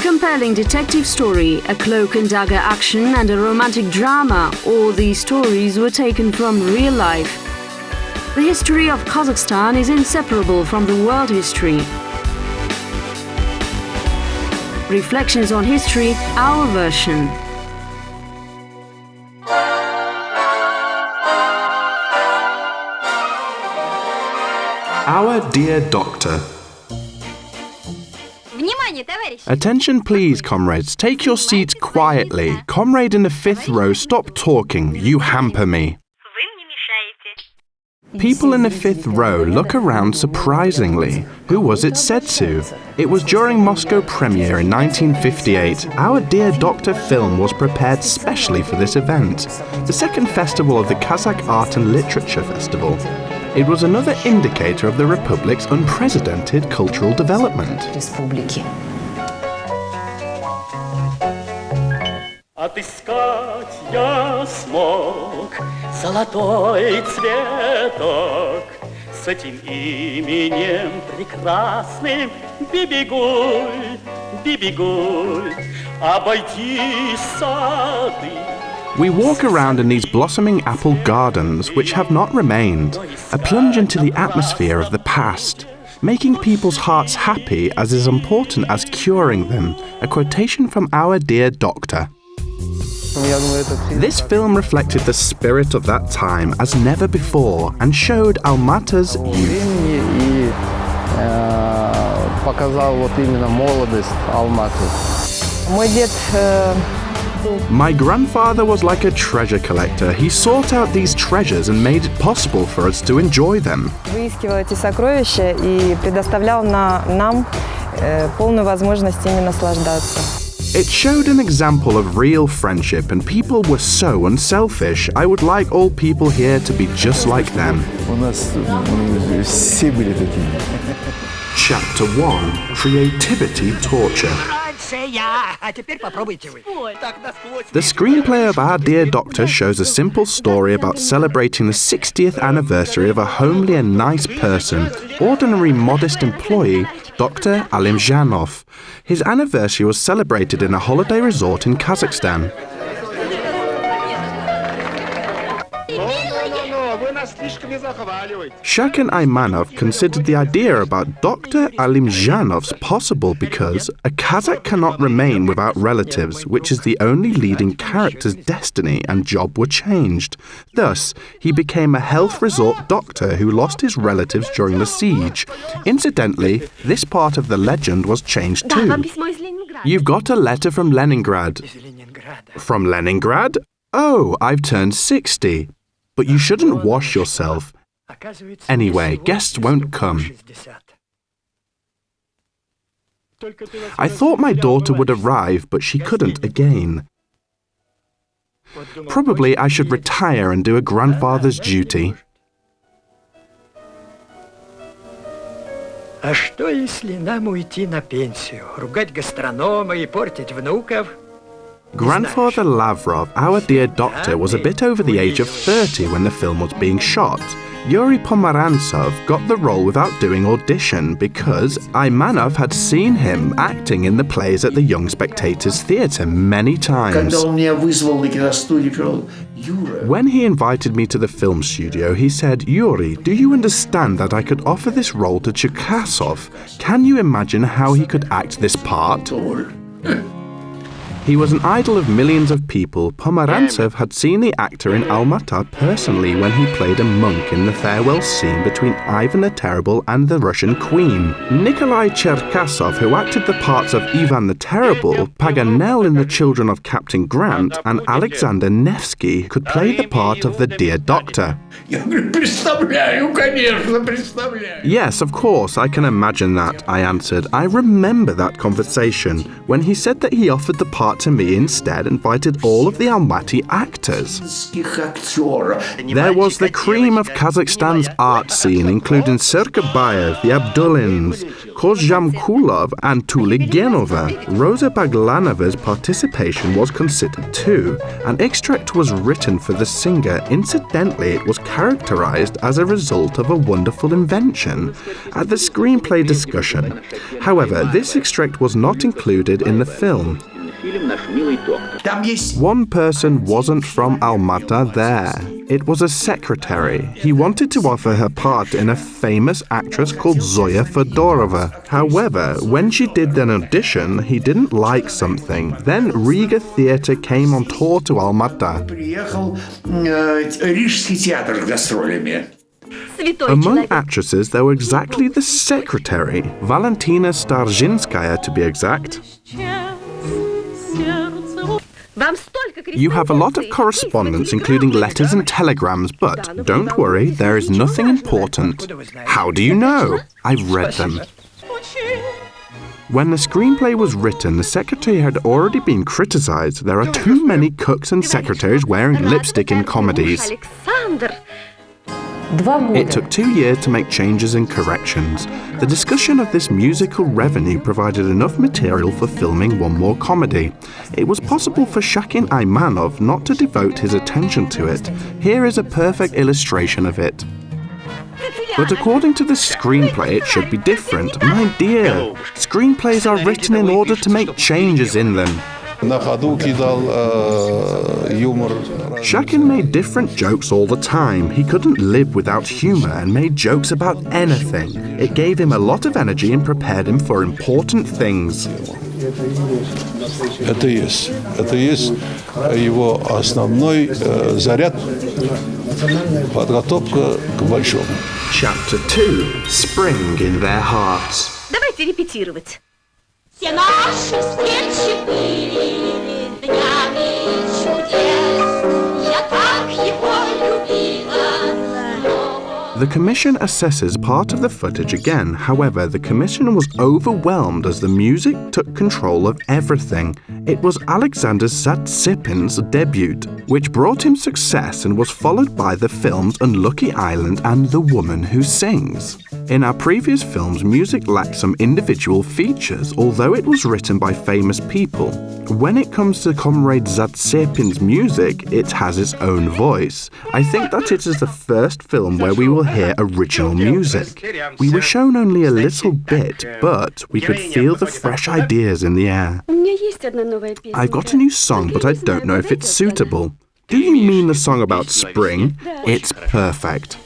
compelling detective story, a cloak and dagger action, and a romantic drama, all these stories were taken from real life. The history of Kazakhstan is inseparable from the world history. Reflections on history, our version. Our dear doctor. Attention please, comrades. Take your seats quietly. Comrade in the 5th row, stop talking. You hamper me. People in the 5th row look around surprisingly. Who was it said to? It was during Moscow premiere in 1958. Our Dear Doctor film was prepared specially for this event, the second festival of the Kazakh Art and Literature Festival. It was another indicator of the Republic's unprecedented cultural development. Отыскать я смог золотой цветок с этим именем прекрасным Бибигуль, Бибигуль, обойти сады. We walk around in these blossoming apple gardens which have not remained, a plunge into the atmosphere of the past, making people's hearts happy as is important as curing them, a quotation from Our Dear Doctor. This film reflected the spirit of that time as never before and showed Almaty's youth. My grandfather was like a treasure collector. He sought out these treasures and made it possible for us to enjoy them. Выискивал эти сокровища и предоставлял нам полную возможность ими наслаждаться. It showed an example of real friendship, and people were so unselfish. I would like all people here to be just like them. Chapter 1. Creativity Torture. The screenplay of Our Dear Doctor shows a simple story about celebrating the 60th anniversary of a homely and nice person, ordinary modest employee, Dr. Aimanov. His anniversary was celebrated in a holiday resort in Kazakhstan. Shak and Aimanov considered the idea about Dr. Aimanov's possible because a Kazakh cannot remain without relatives, which is the only leading character's destiny and job were changed. Thus, he became a health resort doctor who lost his relatives during the siege. Incidentally, this part of the legend was changed too. You've got a letter from Leningrad. From Leningrad? Oh, I've turned 60. But you shouldn't wash yourself. Anyway, guests won't come. I thought my daughter would arrive, but she couldn't again. Probably I should retire and do a grandfather's duty. А что, если нам уйти на пенсию, ругать гастронома и портить внуков? Grandfather Lavrov, Our Dear Doctor, was a bit over the age of 30 when the film was being shot. Yuri Pomerantsov got the role without doing audition because Aimanov had seen him acting in the plays at the Young Spectators Theatre many times. When he invited me to the film studio, he said, "Yuri, do you understand that I could offer this role to Cherkasov? Can you imagine how he could act this part?" He was an idol of millions of people. Pomerantsov had seen the actor in Alma-Ata personally when he played a monk in the farewell scene between Ivan the Terrible and the Russian Queen. Nikolai Cherkasov, who acted the parts of Ivan the Terrible, Paganel in The Children of Captain Grant, and Alexander Nevsky could play the part of the Dear Doctor. Yes, of course, I can imagine that, I answered. I remember that conversation when he said that he offered the part part to me instead invited all of the Almaty actors. There was the cream of Kazakhstan's art scene, including Serkabayev, the Abdullins, Kozhamkulov and Tuligenova. Rosa Baglanova's participation was considered too. An extract was written for the singer. Incidentally, it was characterized as a result of a wonderful invention at the screenplay discussion. However, this extract was not included in the film. One person wasn't from Alma-Ata there. It was a secretary. He wanted to offer her part in a famous actress called Zoya Fedorova. However, when she did an audition, he didn't like something. Then Riga Theatre came on tour to Alma-Ata. Among actresses, there were exactly the secretary, Valentina Starzhinskaya to be exact. You have a lot of correspondence, including letters and telegrams, but don't worry, there is nothing important. How do you know? I've read them. When the screenplay was written, the secretary had already been criticized. There are too many cooks and secretaries wearing lipstick in comedies. It took 2 years to make changes and corrections. The discussion of this musical revenue provided enough material for filming one more comedy. It was possible for Shakin Aimanov not to devote his attention to it. Here is a perfect illustration of it. But according to the screenplay, it should be different. My dear, screenplays are written in order to make changes in them. Shakin made different jokes all the time. He couldn't live without humor and made jokes about anything. It gave him a lot of energy and prepared him for important things. Это есть его основной заряд, подготовка к большому. Chapter 2. Spring in their hearts. Давайте репетировать. Все наши встречи были днями чудес. Я так его любила. The commission assesses part of the footage again. However, the commission was overwhelmed as the music took control of everything. It was Alexander Zatsipin's debut, which brought him success and was followed by the films Unlucky Island and The Woman Who Sings. In our previous films, music lacked some individual features, although it was written by famous people. When it comes to Comrade Zatsipin's music, it has its own voice. I think that it is the first film where we will hear original music. We were shown only a little bit, but we could feel the fresh ideas in the air. I've got a new song, but I don't know if it's suitable. Do you mean the song about spring? It's perfect.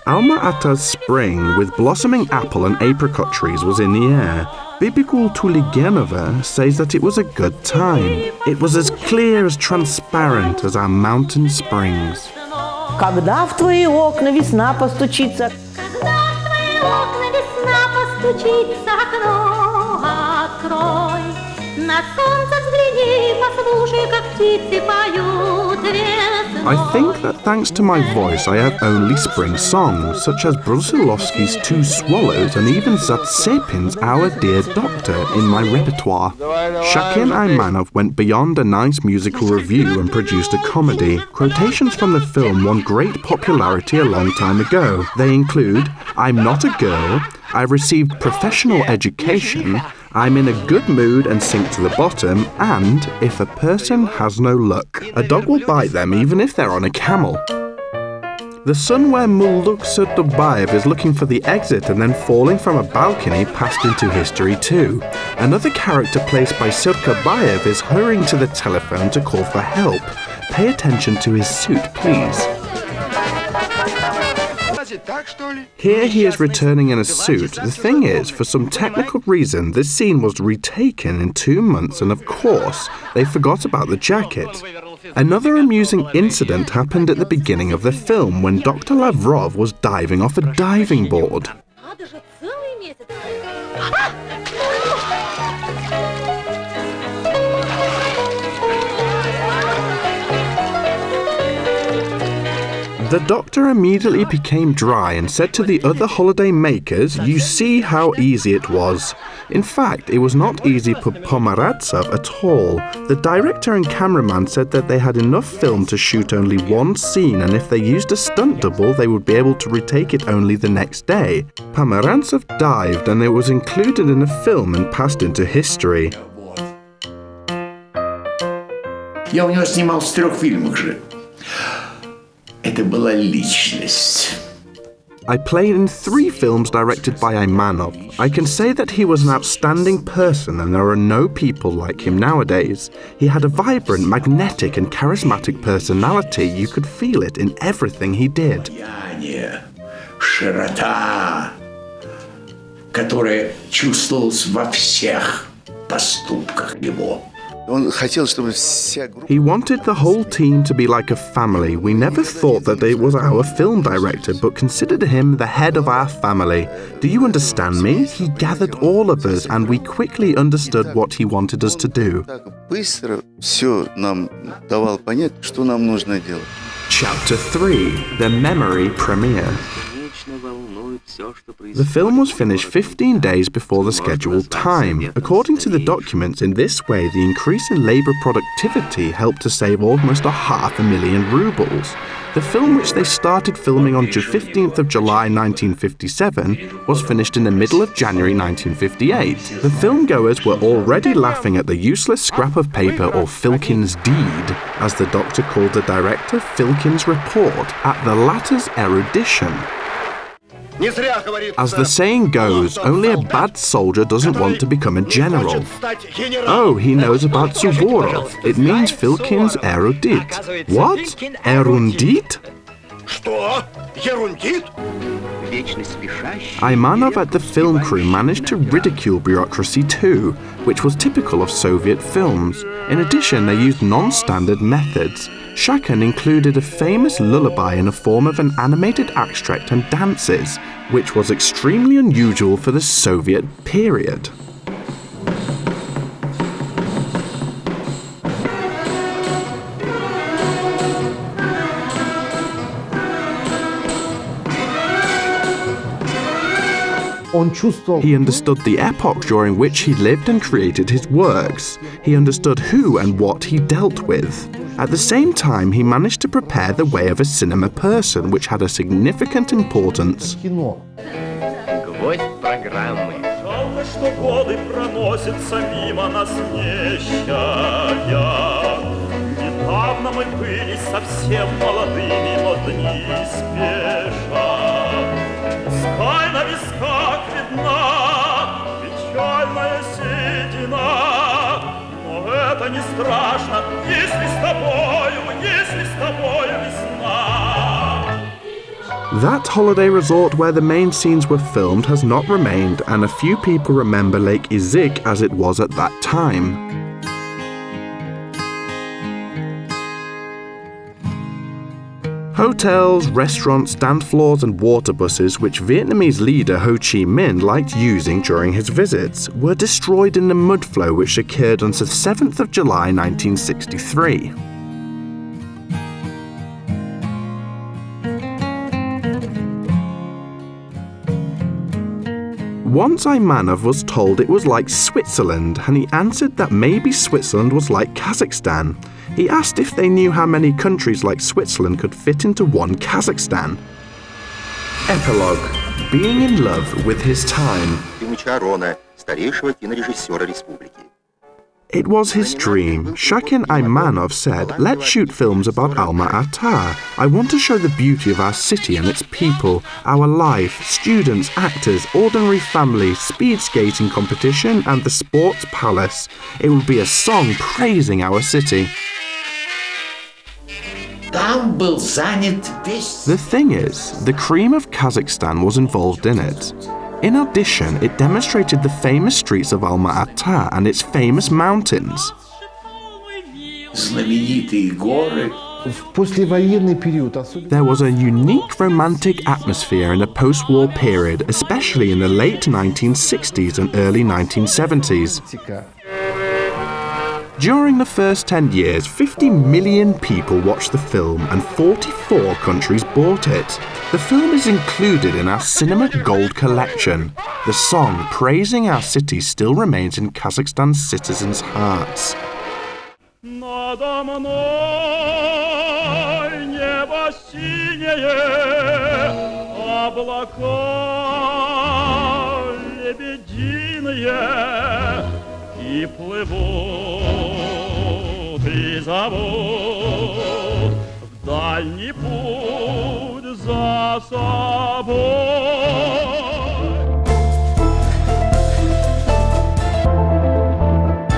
Alma-Ata's spring with blossoming apple and apricot trees was in the air. Bibikul Tuligenova says that it was a good time. It was as clear as transparent as our mountain springs. Когда в твои окна весна постучится, Когда в твои окна весна постучится, окно открой. На солнце взгляни, послушай, как птицы поют весной. I think that thanks to my voice I have only spring songs, such as Brusilovsky's Two Swallows and even Zatsipin's Our Dear Doctor in my repertoire. Shakin Aimanov went beyond a nice musical review and produced a comedy. Quotations from the film won great popularity a long time ago. They include, I'm not a girl, I received professional education, I'm in a good mood and sink to the bottom, and if a person has no luck, a dog will bite them even if they're on a camel. The son where Mulduk Surtubayev is looking for the exit and then falling from a balcony passed into history too. Another character placed by Surtubayev is hurrying to the telephone to call for help. Pay attention to his suit, please. Here he is returning in a suit. The thing is, for some technical reason, this scene was retaken in 2 months and of course, they forgot about the jacket. Another amusing incident happened at the beginning of the film when Dr. Lavrov was diving off a diving board. The doctor immediately became dry and said to the other holiday makers, "You see how easy it was." In fact, it was not easy for Pomerantsov at all. The director and cameraman said that they had enough film to shoot only one scene, and if they used a stunt double, they would be able to retake it only the next day. Pomerantsov dived, and it was included in a film and passed into history. Я у него снимался в 3 фильмах же. Это была личность. I played in 3 films directed by Aimanov. I can say that he was an outstanding person, and there are no people like him nowadays. He had a vibrant, magnetic and charismatic personality. You could feel it in everything he did. Широта, которая чувствовалась во всех поступках его. He wanted the whole team to be like a family. We never thought that it was our film director, but considered him the head of our family. Do you understand me? He gathered all of us, and we quickly understood what he wanted us to do. Chapter 3. The Memory Premiere. The film was finished 15 days before the scheduled time. According to the documents, in this way, the increase in labor productivity helped to save almost 500,000 rubles. The film, which they started filming on 15th of July 1957, was finished in the middle of January 1958. The filmgoers were already laughing at the useless scrap of paper, or Filkin's deed, as the doctor called the director Filkin's report, at the latter's erudition. As the saying goes, only a bad soldier doesn't want to become a general. Oh, he knows about Suvorov. It means Filkin's erudit. What? Erudit? Aimanov at the film crew managed to ridicule bureaucracy too, which was typical of Soviet films. In addition, they used non-standard methods. Shakin included a famous lullaby in the form of an animated extract and dances, which was extremely unusual for the Soviet period. He understood the epoch during which he lived and created his works. He understood who and what he dealt with. At the same time, he managed to prepare the way of a cinema person, which had a significant importance. That holiday resort where the main scenes were filmed has not remained, and a few people remember Lake Izik as it was at that time. Hotels, restaurants, dance floors and water buses, which Vietnamese leader Ho Chi Minh liked using during his visits, were destroyed in the mud flow which occurred on the 7th of July 1963. Once Aimanov was told it was like Switzerland, and he answered that maybe Switzerland was like Kazakhstan. He asked if they knew how many countries like Switzerland could fit into one Kazakhstan. Epilogue. Being in love with his time. It was his dream. Shakin Aimanov said, "Let's shoot films about Alma-Ata. I want to show the beauty of our city and its people, our life, students, actors, ordinary families, speed skating competition and the sports palace. It will be a song praising our city." The thing is, the cream of Kazakhstan was involved in it. In addition, it demonstrated the famous streets of Alma-Ata and its famous mountains. There was a unique romantic atmosphere in the post-war period, especially in the late 1960s and early 1970s. During the first 10 years, 50 million people watched the film and 44 countries bought it. The film is included in our Cinema Gold collection. The song praising our city still remains in Kazakhstan's citizens' hearts. Надо мной небо синее, облака лебединые, и плывут, и зовут в дальний путь за собой.